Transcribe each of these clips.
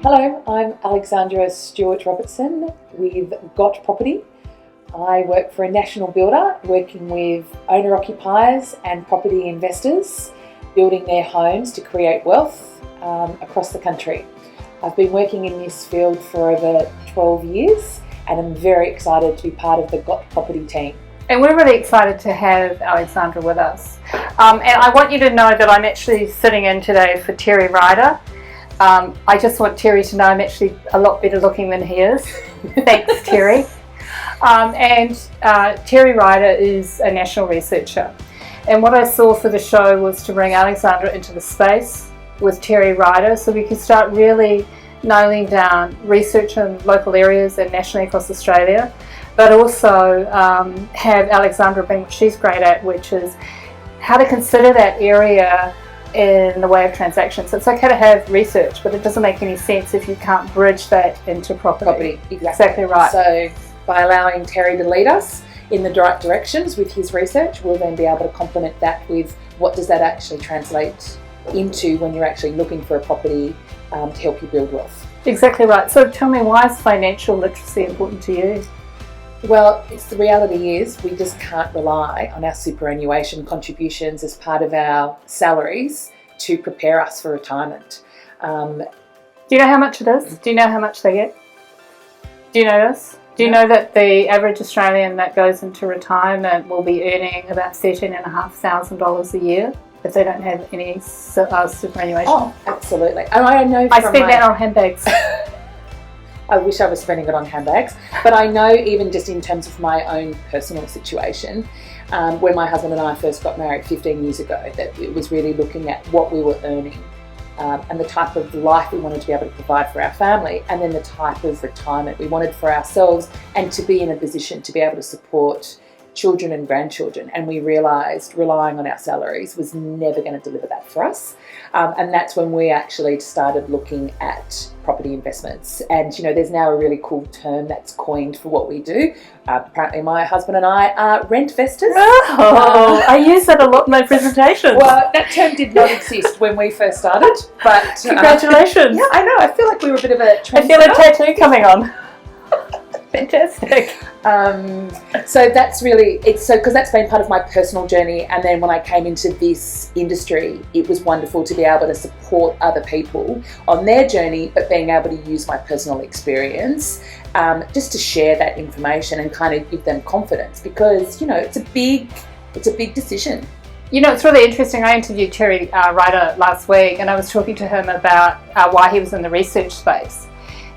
Hello, I'm Alexandra Robertson with Got Property. I work for a national builder working with owner-occupiers and property investors building their homes to create wealth across the country. I've been working in this field for over 12 years and I'm very excited to be part of the Got Property team. And we're really excited to have Alexandra with us. And I want you to know that I'm actually sitting in today for Terry Ryder. I just want Terry to know I'm actually a lot better looking than he is. Thanks, Terry. Terry Ryder is a national researcher. And what I saw for the show was to bring Alexandra into the space with Terry Ryder so we could start really nailing down research in local areas and nationally across Australia, but also have Alexandra bring what she's great at, which is how to consider that area in the way of transactions. It's okay to have research, but it doesn't make any sense if you can't bridge that into property. Exactly right. So by allowing Terry to lead us in the right directions with his research, we'll then be able to complement that with what does that actually translate into when you're actually looking for a property to help you build wealth. Exactly right. So tell me, why is financial literacy important to you? Well, the reality is we just can't rely on our superannuation contributions as part of our salaries to prepare us for retirement. Do you know how much it is? Do you know how much they get? Do you know this? Do you know that the average Australian that goes into retirement will be earning about $13,500 a year if they don't have any superannuation? Oh, absolutely. And I know I spend that on handbags. I wish I was spending it on handbags, but I know even just in terms of my own personal situation, when my husband and I first got married 15 years ago, that it was really looking at what we were earning and the type of life we wanted to be able to provide for our family, and then the type of retirement we wanted for ourselves, and to be in a position to be able to support children and grandchildren. And we realised relying on our salaries was never going to deliver that for us. And that's when we actually started looking at property investments. And, you know, there's now a really cool term that's coined for what we do. Apparently my husband and I are rent investors. Oh, I use that a lot in my presentations. Well, that term did not exist when we first started, but... Congratulations. Yeah, I know. I feel like we were a bit of a trendsetter. I feel a tattoo coming on. Fantastic. So that's really, because that's been part of my personal journey, and then when I came into this industry, it was wonderful to be able to support other people on their journey, but being able to use my personal experience just to share that information and kind of give them confidence, because, you know, it's a big decision. You know, it's really interesting. I interviewed Terry Ryder last week, and I was talking to him about why he was in the research space.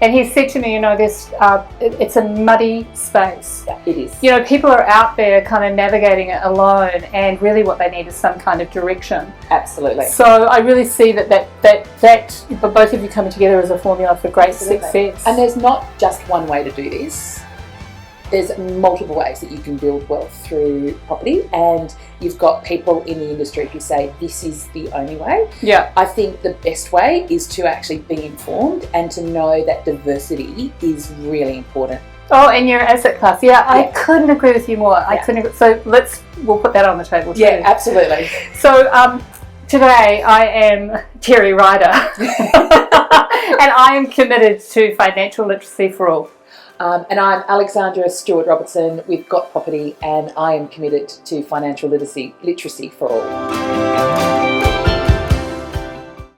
And he said to me, you know, it's a muddy space. Yeah, it is. You know, people are out there kind of navigating it alone, and really what they need is some kind of direction. Absolutely. So I really see that but both of you coming together as a formula for great success. And there's not just one way to do this. There's multiple ways that you can build wealth through property, and you've got people in the industry who say this is the only way. Yeah. I think the best way is to actually be informed and to know that diversity is really important. Oh, and your asset class. Yeah, I couldn't agree with you more. So we'll put that on the table too. Yeah, absolutely. So today I am Terry Ryder and I am committed to financial literacy for all. And I'm Alexandra Robertson with Got Property, and I am committed to financial literacy for all.